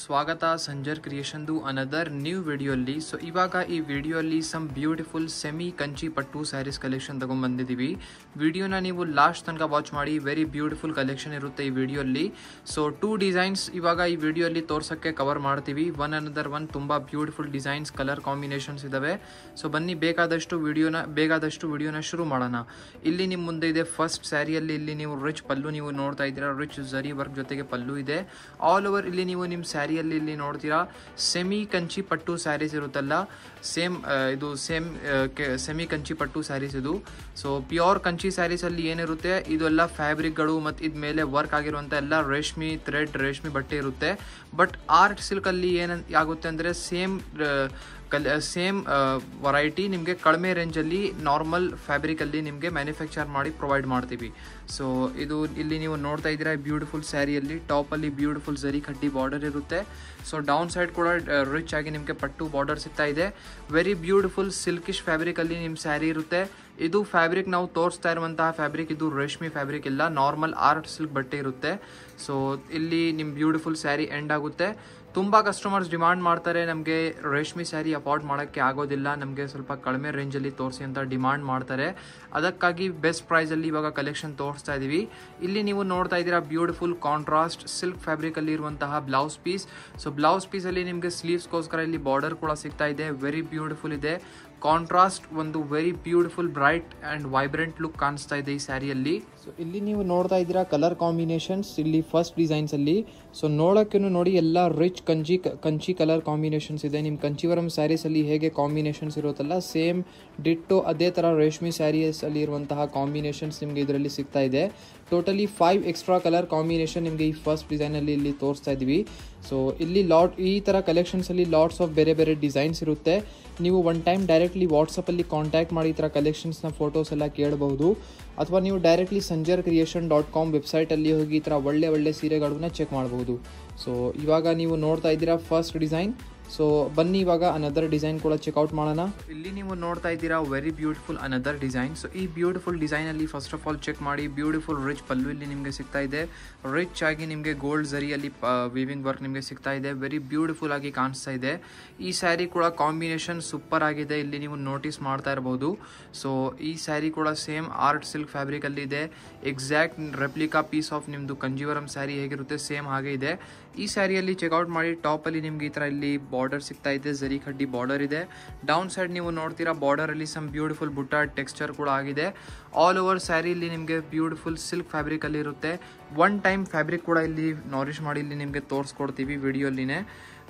ಸ್ವಾಗತ Sanjar ಕ್ರಿಯೇಷನ್ದು another new ವಿಡಿಯೋಲ್ಲಿ. So ಇವಾಗ ಈ ವಿಡಿಯೋಲ್ಲಿ ಸಮ್ ಬ್ಯೂಟಿಫುಲ್ ಸೆಮಿ ಕಂಚಿ ಪಟ್ಟು ಸ್ಯಾರೀಸ್ ಕಲೆಕ್ಷನ್ ತಗೊಂಡ್ಬಂದಿದ್ದೀವಿ. ವಿಡಿಯೋನ ನೀವು ಲಾಸ್ಟ್ ತನಕ ವಾಚ್ ಮಾಡಿ. ವೆರಿ ಬ್ಯೂಟಿಫುಲ್ ಕಲೆಕ್ಷನ್ ಇರುತ್ತೆ ಈ ವಿಡಿಯೋಲ್ಲಿ. ಸೊ 2 ಡಿಸೈನ್ಸ್ ಇವಾಗ ಈ ವಿಡಿಯೋಲ್ಲಿ ತೋರ್ಸೋಕ್ಕೆ ಕವರ್ ಮಾಡ್ತೀವಿ. ಒನ್ ಅನದರ್ ಒನ್ ತುಂಬ ಬ್ಯೂಟಿಫುಲ್ ಡಿಸೈನ್ಸ್, ಕಲರ್ ಕಾಂಬಿನೇಷನ್ಸ್ ಇದ್ದಾವೆ. ಸೊ ಬನ್ನಿ ಬೇಕಾದಷ್ಟು ವಿಡಿಯೋನ ಶುರು ಮಾಡೋಣ. ಇಲ್ಲಿ ನಿಮ್ಮ ಮುಂದೆ ಇದೆ ಫಸ್ಟ್ ಸ್ಯಾರಿಯಲ್ಲಿ. ಇಲ್ಲಿ ನೀವು ರಿಚ್ ಪಲ್ಲು ನೀವು ನೋಡ್ತಾ ಇದ್ದೀರಾ. ರಿಚ್ ಝರಿ ವರ್ಕ್ ಜೊತೆಗೆ ಪಲ್ಲು ಇದೆ. ಆಲ್ ಓವರ್ ಇಲ್ಲಿ ನೀವು ನಿಮ್ಮ ಸ್ಯಾರಿಯಲ್ಲಿ ಇಲ್ಲಿ ನೋಡ್ತೀರಾ ಸೆಮಿ ಕಂಚಿ ಪಟ್ಟು ಸ್ಯಾರೀಸ್ ಇರುತ್ತಲ್ಲ, ಇದು ಸೆಮಿ ಕಂಚಿ ಪಟ್ಟು ಸ್ಯಾರೀಸ್ ಇದು. ಸೊ ಪ್ಯೂರ್ ಕಂಚಿ ಸ್ಯಾರೀಸ್ ಅಲ್ಲಿ ಏನಿರುತ್ತೆ ಇದೆಲ್ಲ ಫ್ಯಾಬ್ರಿಕ್ಗಳು ಮತ್ತು ಇದ ಮೇಲೆ ವರ್ಕ್ ಆಗಿರುವಂಥ ಎಲ್ಲ ರೇಷ್ಮೆ ಥ್ರೆಡ್, ರೇಷ್ಮೆ ಬಟ್ಟೆ ಇರುತ್ತೆ. ಬಟ್ ಆರ್ಟ್ ಸಿಲ್ಕ್ ಅಲ್ಲಿ ಏನಾಗುತ್ತೆ ಅಂದರೆ ಸೇಮ್ ವರೈಟಿ ನಿಮಗೆ ಕಡಿಮೆ ರೇಂಜಲ್ಲಿ ನಾರ್ಮಲ್ ಫ್ಯಾಬ್ರಿಕಲ್ಲಿ ನಿಮಗೆ ಮ್ಯಾನುಫ್ಯಾಕ್ಚರ್ ಮಾಡಿ ಪ್ರೊವೈಡ್ ಮಾಡ್ತೀವಿ. ಸೊ ಇದು ಇಲ್ಲಿ ನೀವು ನೋಡ್ತಾ ಇದ್ದೀರಾ ಬ್ಯೂಟಿಫುಲ್ ಸ್ಯಾರಿಯಲ್ಲಿ ಟಾಪಲ್ಲಿ ಬ್ಯೂಟಿಫುಲ್ ಝರಿ ಕಡ್ಡಿ ಬಾರ್ಡರ್ ಇರುತ್ತೆ. ಸೊ ಡೌನ್ ಸೈಡ್ ಕೂಡ ರಿಚ್ ಆಗಿ ನಿಮಗೆ ಪಟ್ಟು ಬಾರ್ಡರ್ ಸಿಗ್ತಾ ಇದೆ. ವೆರಿ ಬ್ಯೂಟಿಫುಲ್ ಸಿಲ್ಕಿಶ್ ಫ್ಯಾಬ್ರಿಕಲ್ಲಿ ನಿಮ್ಮ ಸ್ಯಾರಿ ಇರುತ್ತೆ. ಇದು ಫ್ಯಾಬ್ರಿಕ್ ನಾವು ತೋರಿಸ್ತಾ ಇರುವಂತಹ ಫ್ಯಾಬ್ರಿಕ್ ಇದು ರೇಷ್ಮೆ ಫ್ಯಾಬ್ರಿಕ್ ಇಲ್ಲ, ನಾರ್ಮಲ್ ಆರ್ಟ್ ಸಿಲ್ಕ್ ಬಟ್ಟೆ ಇರುತ್ತೆ. ಸೊ ಇಲ್ಲಿ ನಿಮ್ಮ ಬ್ಯೂಟಿಫುಲ್ ಸ್ಯಾರಿ ಎಂಡ್ ಆಗುತ್ತೆ. ತುಂಬ ಕಸ್ಟಮರ್ಸ್ ಡಿಮಾಂಡ್ ಮಾಡ್ತಾರೆ, ನಮಗೆ ರೇಷ್ಮೆ ಸ್ಯಾರಿ ಅಫೋರ್ಡ್ ಮಾಡೋಕ್ಕೆ ಆಗೋದಿಲ್ಲ, ನಮಗೆ ಸ್ವಲ್ಪ ಕಡಿಮೆ ರೇಂಜಲ್ಲಿ ತೋರಿಸಿ ಅಂತ ಡಿಮಾಂಡ್ ಮಾಡ್ತಾರೆ. ಅದಕ್ಕಾಗಿ ಬೆಸ್ಟ್ ಪ್ರೈಸಲ್ಲಿ ಇವಾಗ ಕಲೆಕ್ಷನ್ ತೋರಿಸ್ತಾ ಇದ್ದೀವಿ. ಇಲ್ಲಿ ನೀವು ನೋಡ್ತಾ ಇದ್ದೀರಾ ಬ್ಯೂಟಿಫುಲ್ ಕಾಂಟ್ರಾಸ್ಟ್ ಸಿಲ್ಕ್ ಫ್ಯಾಬ್ರಿಕಲ್ಲಿ ಇರುವಂತಹ ಬ್ಲೌಸ್ ಪೀಸ್. ಸೊ ಬ್ಲೌಸ್ ಪೀಸಲ್ಲಿ ನಿಮಗೆ ಸ್ಲೀವ್ಸ್ಗೋಸ್ಕರ ಇಲ್ಲಿ ಬಾರ್ಡರ್ ಕೂಡ ಸಿಗ್ತಾ ಇದೆ. ವೆರಿ ಬ್ಯೂಟಿಫುಲ್ ಇದೆ. ಕಾಂಟ್ರಾಸ್ಟ್ ಒಂದು very beautiful bright and vibrant look ಕಾಣಿಸ್ತಾ ಇದೆ ಈ ಸ್ಯಾರಿಯಲ್ಲಿ. ಸೊ ಇಲ್ಲಿ ನೀವು ನೋಡ್ತಾ ಇದ್ದೀರಾ ಕಲರ್ ಕಾಂಬಿನೇಷನ್ಸ್ ಇಲ್ಲಿ ಫಸ್ಟ್ ಡಿಸೈನ್ಸಲ್ಲಿ. ಸೊ ನೋಡೋಕ್ಕೂ ನೋಡಿ ಎಲ್ಲ ರಿಚ್ ಕಂಚಿ ಕಲರ್ ಕಾಂಬಿನೇಷನ್ಸ್ ಇದೆ. ನಿಮ್ಮ ಕಂಚಿವರಂ ಸ್ಯಾರೀಸಲ್ಲಿ ಹೇಗೆ ಕಾಂಬಿನೇಷನ್ಸ್ ಇರುತ್ತಲ್ಲ ಸೇಮ್ ಡಿಟ್ಟೋ ಅದೇ ಥರ ರೇಷ್ಮೆ ಸ್ಯಾರೀಸಲ್ಲಿ ಇರುವಂತಹ ಕಾಂಬಿನೇಷನ್ಸ್ ನಿಮಗೆ ಇದರಲ್ಲಿ ಸಿಗ್ತಾ ಇದೆ. ಟೋಟಲಿ 5 ಎಕ್ಸ್ಟ್ರಾ ಕಲರ್ ಕಾಂಬಿನೇಷನ್ ನಿಮಗೆ ಈ ಫಸ್ಟ್ ಡಿಸೈನಲ್ಲಿ ಇಲ್ಲಿ ತೋರಿಸ್ತಾ ಇದ್ದೀವಿ. ಸೊ ಇಲ್ಲಿ ಈ ಥರ ಕಲೆಕ್ಷನ್ಸಲ್ಲಿ ಲಾಟ್ಸ್ ಆಫ್ ಬೇರೆ ಬೇರೆ ಡಿಸೈನ್ಸ್ ಇರುತ್ತೆ. ನೀವು ಒನ್ ಟೈಮ್ ಡೈರೆಕ್ಟ್ಲಿ ವಾಟ್ಸಪ್ಪಲ್ಲಿ ಕಾಂಟ್ಯಾಕ್ಟ್ ಮಾಡಿ ಈ ಥರ ಕಲೆಕ್ಷನ್ಸ್ನ ಫೋಟೋಸ್ ಎಲ್ಲ ಕೇಳಬಹುದು. ಅಥವಾ ನೀವು ಡೈರೆಕ್ಟ್ಲಿ sanjarcreation.com ವೆಬ್ಸೈಟಲ್ಲಿ ಹೋಗಿ ಈ ಥರ ಒಳ್ಳೆ ಸೀರೆಗಳನ್ನ ಚೆಕ್ ಮಾಡಬಹುದು. ಸೊ ಇವಾಗ ನೀವು ನೋಡ್ತಾ ಇದ್ದೀರಾ ಫಸ್ಟ್ ಡಿಸೈನ್. ಸೊ ಬನ್ನಿ ಇವಾಗ ಅನದರ್ ಡಿಸೈನ್ ಕೂಡ ಚೆಕ್ಔಟ್ ಮಾಡೋಣ. ಇಲ್ಲಿ ನೀವು ನೋಡ್ತಾ ಇದ್ದೀರಾ very beautiful another design. So ಈ ಬ್ಯೂಟಿಫುಲ್ ಡಿಸೈನಲ್ಲಿ ಫಸ್ಟ್ ಆಫ್ ಆಲ್ ಚೆಕ್ ಮಾಡಿ. ಬ್ಯೂಟಿಫುಲ್ ರಿಚ್ ಪಲ್ಲು ಇಲ್ಲಿ ನಿಮಗೆ ಸಿಗ್ತಾ ಇದೆ. ರಿಚ್ ಆಗಿ ನಿಮಗೆ ಗೋಲ್ಡ್ ಝರಿಯಲ್ಲಿ ವೀವಿಂಗ್ ವರ್ಕ್ ನಿಮಗೆ ಸಿಗ್ತಾ ಇದೆ. ವೆರಿ ಬ್ಯೂಟಿಫುಲ್ ಆಗಿ ಕಾಣಿಸ್ತಾ ಇದೆ. ಈ ಸ್ಯಾರಿ ಕೂಡ ಕಾಂಬಿನೇಷನ್ ಸೂಪರ್ ಆಗಿದೆ, ಇಲ್ಲಿ ನೀವು ನೋಟಿಸ್ ಮಾಡ್ತಾ ಇರಬಹುದು. ಸೊ ಈ ಸ್ಯಾರಿ ಕೂಡ ಸೇಮ್ ಆರ್ಟ್ ಸಿಲ್ಕ್ ಫ್ಯಾಬ್ರಿಕಲ್ಲಿ ಇದೆ. ಎಕ್ಸಾಕ್ಟ್ ರೆಪ್ಲಿಕಾ ಪೀಸ್ ಆಫ್ ನಿಮ್ಮದು ಕಂಜೀವರಂ ಸ್ಯಾರಿ ಹೇಗಿರುತ್ತೆ ಸೇಮ್ ಹಾಗೆ ಇದೆ. ಈ ಸ್ಯಾರಿಯಲ್ಲಿ ಚೆಕ್ಔಟ್ ಮಾಡಿ. ಟಾಪಲ್ಲಿ ನಿಮ್ಗೆ ಈ ಥರ ಇಲ್ಲಿ ಬಾರ್ಡರ್ ಸಿಗ್ತಾ ಇದೆ, ಝರಿ ಕಡ್ಡಿ ಬಾರ್ಡರ್ ಇದೆ. ಡೌನ್ ಸೈಡ್ ನೀವು ನೋಡ್ತೀರಾ ಬಾರ್ಡರಲ್ಲಿ ಸಮ್ ಬ್ಯೂಟಿಫುಲ್ ಬುಟ್ಟ ಟೆಕ್ಸ್ಚರ್ ಕೂಡ ಆಗಿದೆ. ಆಲ್ ಓವರ್ ಸ್ಯಾರಿಯಲ್ಲಿ ನಿಮಗೆ ಬ್ಯೂಟಿಫುಲ್ ಸಿಲ್ಕ್ ಫ್ಯಾಬ್ರಿಕಲ್ಲಿ ಇರುತ್ತೆ. ಒನ್ ಟೈಮ್ ಫ್ಯಾಬ್ರಿಕ್ ಕೂಡ ಇಲ್ಲಿ ನಾರಿಶ್ ಮಾಡಿ ಇಲ್ಲಿ ನಿಮಗೆ ತೋರಿಸ್ಕೊಡ್ತೀವಿ ವಿಡಿಯೋಲ್ಲಿನೇ.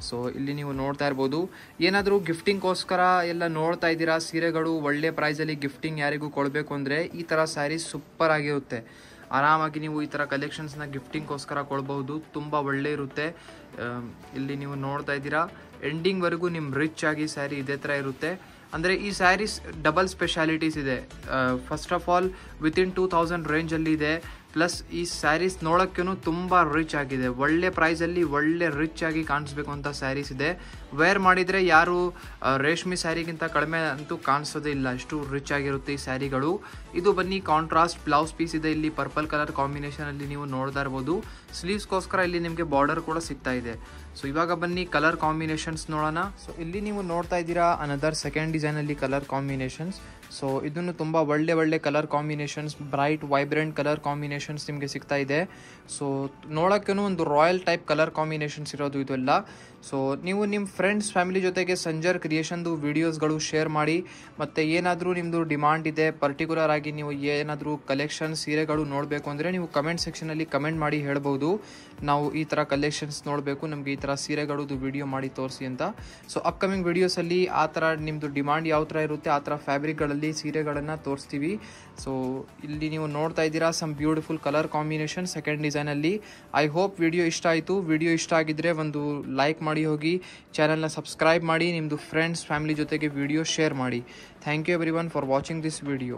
ಸೊ ಇಲ್ಲಿ ನೀವು ನೋಡ್ತಾ ಇರ್ಬೋದು. ಏನಾದರೂ ಗಿಫ್ಟಿಂಗ್ಗೋಸ್ಕರ ಎಲ್ಲ ನೋಡ್ತಾ ಇದ್ದೀರಾ ಸೀರೆಗಳು ಒಳ್ಳೆ ಪ್ರೈಸಲ್ಲಿ ಗಿಫ್ಟಿಂಗ್ ಯಾರಿಗೂ ಕೊಡಬೇಕು ಅಂದರೆ ಈ ಥರ ಸ್ಯಾರಿ ಸೂಪರ್ ಆಗಿರುತ್ತೆ. ಆರಾಮಾಗಿ ನೀವು ಈ ಥರ ಕಲೆಕ್ಷನ್ಸ್ನ ಗಿಫ್ಟಿಂಗ್ಗೋಸ್ಕರ ಕೊಡ್ಬೋದು, ತುಂಬ ಒಳ್ಳೆ ಇರುತ್ತೆ. ಇಲ್ಲಿ ನೀವು ನೋಡ್ತಾ ಇದ್ದೀರಾ ಎಂಡಿಂಗ್ವರೆಗೂ ನಿಮ್ಮ ರಿಚ್ ಆಗಿ ಸ್ಯಾರಿ ಇದೇ ಥರ ಇರುತ್ತೆ. ಅಂದರೆ ಈ ಸ್ಯಾರೀಸ್ ಡಬಲ್ ಸ್ಪೆಷಾಲಿಟೀಸ್ ಇದೆ. ಫಸ್ಟ್ ಆಫ್ ಆಲ್ ವಿತಿನ್ 2000 ರೇಂಜಲ್ಲಿ ಇದೆ. ಪ್ಲಸ್ ಈ ಸ್ಯಾರೀಸ್ ನೋಡೋಕ್ಕೂ ತುಂಬ ರಿಚ್ ಆಗಿದೆ. ಒಳ್ಳೆ ಪ್ರೈಸಲ್ಲಿ ಒಳ್ಳೆ ರಿಚ್ ಆಗಿ ಕಾಣಿಸ್ಬೇಕು ಅಂತ ಸ್ಯಾರೀಸ್ ಇದೆ. ವೇರ್ ಮಾಡಿದರೆ ಯಾರು ರೇಷ್ಮೆ ಸ್ಯಾರಿಗಿಂತ ಕಡಿಮೆ ಅಂತೂ ಕಾಣಿಸೋದೇ ಇಲ್ಲ, ಅಷ್ಟು ರಿಚ್ ಆಗಿರುತ್ತೆ ಈ ಸ್ಯಾರಿಗಳು. ಇದು ಬನ್ನಿ ಕಾಂಟ್ರಾಸ್ಟ್ ಬ್ಲೌಸ್ ಪೀಸ್ ಇದೆ. ಇಲ್ಲಿ ಪರ್ಪಲ್ ಕಲರ್ ಕಾಂಬಿನೇಷನಲ್ಲಿ ನೀವು ನೋಡ್ತಾ ಇರ್ಬೋದು. ಸ್ಲೀವ್ಸ್ಗೋಸ್ಕರ ಇಲ್ಲಿ ನಿಮಗೆ ಬಾರ್ಡರ್ ಕೂಡ ಸಿಗ್ತಾ ಇದೆ. ಸೊ ಇವಾಗ ಬನ್ನಿ ಕಲರ್ ಕಾಂಬಿನೇಷನ್ಸ್ ನೋಡೋಣ. ಸೊ ಇಲ್ಲಿ ನೀವು ನೋಡ್ತಾ ಇದ್ದೀರಾ ಅನದರ್ ಸೆಕೆಂಡ್ ಡಿಸೈನಲ್ಲಿ ಕಲರ್ ಕಾಂಬಿನೇಷನ್ಸ್. ಸೊ ಇದನ್ನು ತುಂಬ ಒಳ್ಳೆ colour combinations, bright vibrant colour combinations ನಿಮಗೆ ಸಿಗ್ತಾ ಇದೆ. ಸೊ ನೋಡೋಕ್ಕೂ ಒಂದು ರಾಯಲ್ ಟೈಪ್ ಕಲರ್ ಕಾಂಬಿನೇಷನ್ಸ್ ಇರೋದು ಇದೆಲ್ಲ. ಸೊ ನೀವು ನಿಮ್ಮ ಫ್ರೆಂಡ್ಸ್ ಫ್ಯಾಮಿಲಿ ಜೊತೆಗೆ ಸಂಜರ್ ಕ್ರಿಯೇಷನ್ದು ವೀಡಿಯೋಸ್ಗಳು ಶೇರ್ ಮಾಡಿ. ಮತ್ತು ಏನಾದರೂ ನಿಮ್ಮದು ಡಿಮಾಂಡ್ ಇದೆ ಪರ್ಟಿಕ್ಯುಲರ್ ಆಗಿ ನೀವು ಏನಾದರೂ ಕಲೆಕ್ಷನ್ ಸೀರೆಗಳು ನೋಡಬೇಕು ಅಂದರೆ ನೀವು ಕಮೆಂಟ್ ಸೆಕ್ಷನಲ್ಲಿ ಕಮೆಂಟ್ ಮಾಡಿ ಹೇಳ್ಬೋದು. ನಾವು ಈ ಥರ ಕಲೆಕ್ಷನ್ಸ್ ನೋಡಬೇಕು, ನಮಗೆ ಈ ಥರ ಸೀರೆಗಳದ್ದು ವಿಡಿಯೋ ಮಾಡಿ ತೋರಿಸಿ ಅಂತ. ಸೊ ಅಪ್ಕಮಿಂಗ್ ವಿಡಿಯೋಸಲ್ಲಿ ಆ ಥರ ನಿಮ್ಮದು ಡಿಮಾಂಡ್ ಯಾವ ಥರ ಇರುತ್ತೆ ಆ ಥರ ಫ್ಯಾಬ್ರಿಕ್ಗಳಲ್ಲಿ ಸೀರೆಗಳನ್ನು ತೋರಿಸ್ತೀವಿ. ಸೊ ಇಲ್ಲಿ ನೀವು ನೋಡ್ತಾ ಇದ್ದೀರಾ some beautiful colour combination second ಡಿಸೈನಲ್ಲಿ. ಐ ಹೋಪ್ ವಿಡಿಯೋ ಇಷ್ಟ ಆಯಿತು. ವಿಡಿಯೋ ಇಷ್ಟ ಆಗಿದ್ದರೆ ಒಂದು ಲೈಕ್ ಮಾಡಿ ಹೋಗಿ, ಚಾನಲ್ನ ಸಬ್ಸ್ಕ್ರೈಬ್ ಮಾಡಿ, ನಿಮ್ಮದು ಫ್ರೆಂಡ್ಸ್ ಫ್ಯಾಮಿಲಿ ಜೊತೆಗೆ ವಿಡಿಯೋ ಶೇರ್ ಮಾಡಿ. Thank you everyone for watching this video.